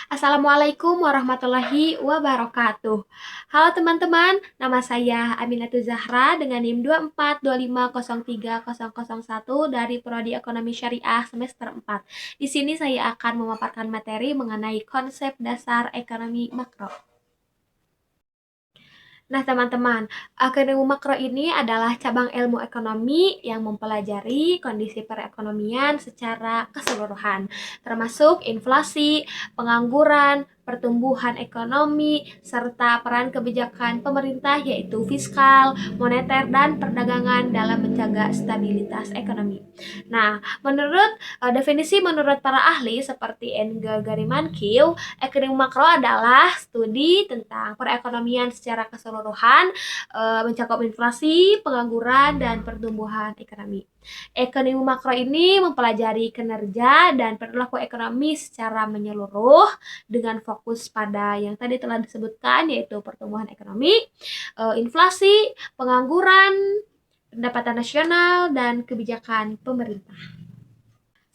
Assalamualaikum warahmatullahi wabarakatuh. Halo teman-teman, nama saya Aminatul Zahra dengan NIM 2425030001 dari Prodi Ekonomi Syariah semester 4. Di sini saya akan memaparkan materi mengenai konsep dasar ekonomi makro. Nah, teman-teman, ekonomi makro ini adalah cabang ilmu ekonomi yang mempelajari kondisi perekonomian secara keseluruhan, termasuk inflasi, pengangguran, pertumbuhan ekonomi, serta peran kebijakan pemerintah yaitu fiskal, moneter, dan perdagangan dalam menjaga stabilitas ekonomi. Nah, definisi menurut para ahli seperti Engel Mankiw, ekonomi makro adalah studi tentang perekonomian secara keseluruhan, mencakup inflasi, pengangguran, dan pertumbuhan ekonomi. Ekonomi makro ini mempelajari kinerja dan perilaku ekonomi secara menyeluruh dengan fokus pada yang tadi telah disebutkan yaitu pertumbuhan ekonomi, inflasi, pengangguran, pendapatan nasional, dan kebijakan pemerintah.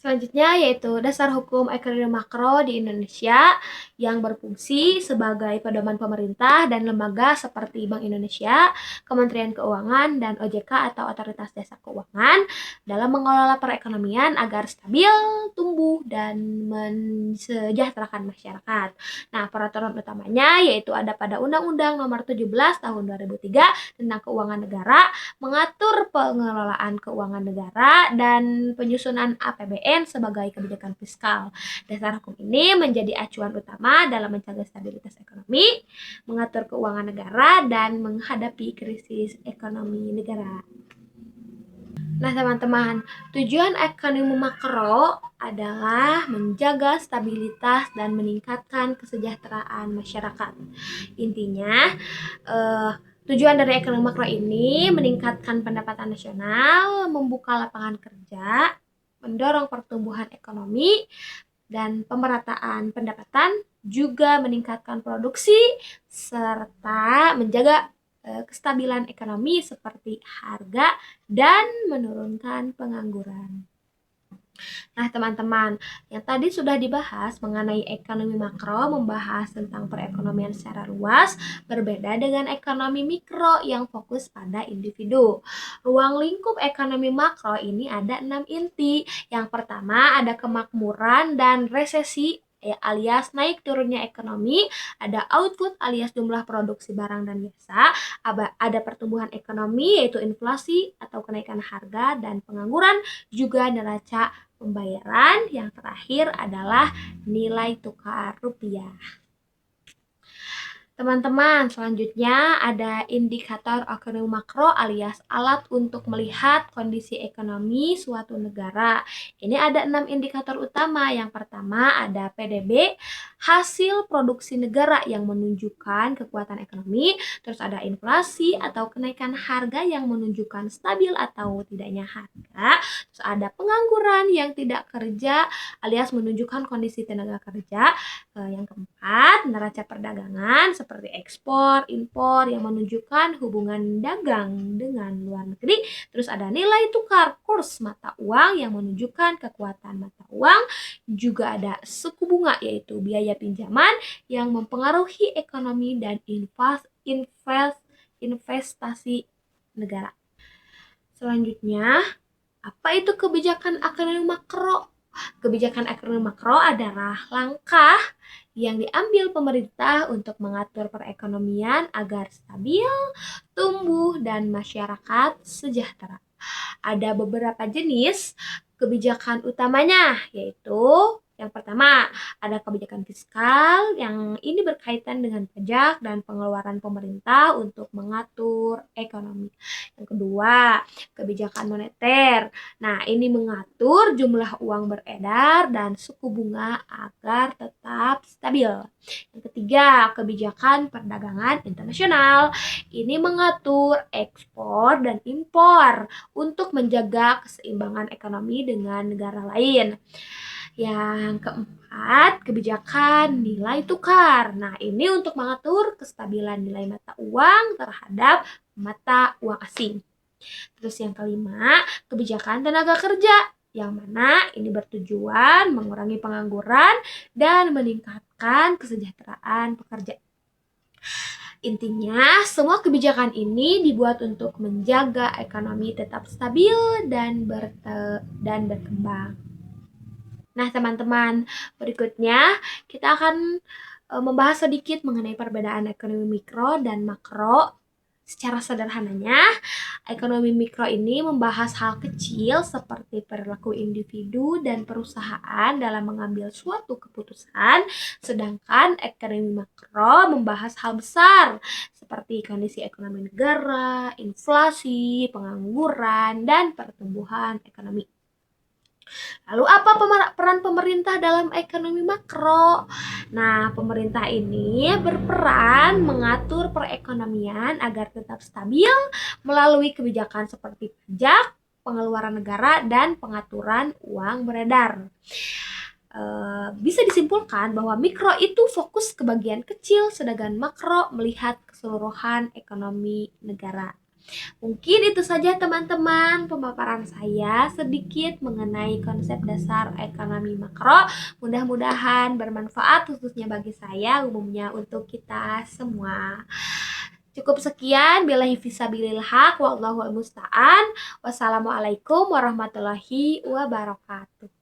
Selanjutnya yaitu dasar hukum ekonomi makro di Indonesia yang berfungsi sebagai pedoman pemerintah dan lembaga seperti Bank Indonesia, Kementerian Keuangan, dan OJK atau Otoritas Jasa Keuangan dalam mengelola perekonomian agar stabil, tumbuh, dan mensejahterakan masyarakat. Nah, peraturan utamanya yaitu ada pada Undang-Undang Nomor 17 Tahun 2003 tentang Keuangan Negara, mengatur pengelolaan keuangan negara, dan penyusunan APBN sebagai kebijakan fiskal. Dasar hukum ini menjadi acuan utama dalam menjaga stabilitas ekonomi, mengatur keuangan negara, dan menghadapi krisis ekonomi negara. Nah, teman-teman, tujuan ekonomi makro adalah menjaga stabilitas dan meningkatkan kesejahteraan masyarakat. Intinya, tujuan dari ekonomi makro ini meningkatkan pendapatan nasional, membuka lapangan kerja, mendorong pertumbuhan ekonomi dan pemerataan pendapatan, juga meningkatkan produksi serta menjaga kestabilan ekonomi seperti harga dan menurunkan pengangguran. Nah, teman-teman, yang tadi sudah dibahas mengenai ekonomi makro, membahas tentang perekonomian secara luas, berbeda dengan ekonomi mikro yang fokus pada individu. Ruang lingkup ekonomi makro ini ada 6 inti. Yang pertama ada kemakmuran dan resesi alias naik turunnya ekonomi, ada output alias jumlah produksi barang dan jasa, ada pertumbuhan ekonomi yaitu inflasi atau kenaikan harga, dan pengangguran juga neraca pembayaran. Yang terakhir adalah nilai tukar rupiah. Teman-teman, selanjutnya ada indikator ekonomi makro alias alat untuk melihat kondisi ekonomi suatu negara. Ini ada 6 indikator utama. Yang pertama ada PDB, hasil produksi negara yang menunjukkan kekuatan ekonomi. Terus ada inflasi atau kenaikan harga yang menunjukkan stabil atau tidaknya harga. Terus ada pengangguran yang tidak kerja alias menunjukkan kondisi tenaga kerja. Yang keempat, neraca perdagangan seperti ekspor, impor yang menunjukkan hubungan dagang dengan luar negeri. Terus ada nilai tukar, kurs mata uang yang menunjukkan kekuatan mata uang. Juga ada suku bunga yaitu biaya pinjaman yang mempengaruhi ekonomi dan investasi negara. Selanjutnya, apa itu kebijakan ekonomi makro? Kebijakan ekonomi makro adalah langkah yang diambil pemerintah untuk mengatur perekonomian agar stabil, tumbuh, dan masyarakat sejahtera. Ada beberapa jenis kebijakan utamanya, yaitu yang pertama, ada kebijakan fiskal yang ini berkaitan dengan pajak dan pengeluaran pemerintah untuk mengatur ekonomi. Yang kedua, kebijakan moneter. Nah, ini mengatur jumlah uang beredar dan suku bunga agar tetap stabil. Yang ketiga, kebijakan perdagangan internasional. Ini mengatur ekspor dan impor untuk menjaga keseimbangan ekonomi dengan negara lain. Yang keempat, kebijakan nilai tukar. Nah, ini untuk mengatur kestabilan nilai mata uang terhadap mata uang asing. Terus yang kelima, kebijakan tenaga kerja, yang mana ini bertujuan mengurangi pengangguran dan meningkatkan meningkatkan kesejahteraan pekerja. Intinya, semua kebijakan ini dibuat untuk menjaga ekonomi tetap stabil dan berkembang. Nah, teman-teman, berikutnya kita akan membahas sedikit mengenai perbedaan ekonomi mikro dan makro. Secara sederhananya, ekonomi mikro ini membahas hal kecil seperti perilaku individu dan perusahaan dalam mengambil suatu keputusan, sedangkan ekonomi makro membahas hal besar seperti kondisi ekonomi negara, inflasi, pengangguran, dan pertumbuhan ekonomi. Lalu apa peran pemerintah dalam ekonomi makro? Nah, pemerintah ini berperan mengatur perekonomian agar tetap stabil melalui kebijakan seperti pajak, pengeluaran negara, dan pengaturan uang beredar. Bisa disimpulkan bahwa mikro itu fokus ke bagian kecil, sedangkan makro melihat keseluruhan ekonomi negara. Mungkin itu saja teman-teman pemaparan saya sedikit mengenai konsep dasar ekonomi makro. Mudah-mudahan bermanfaat khususnya bagi saya, umumnya untuk kita semua. Cukup sekian, billahi fisabilil haq, wallahul musta'an. Wassalamualaikum warahmatullahi wabarakatuh.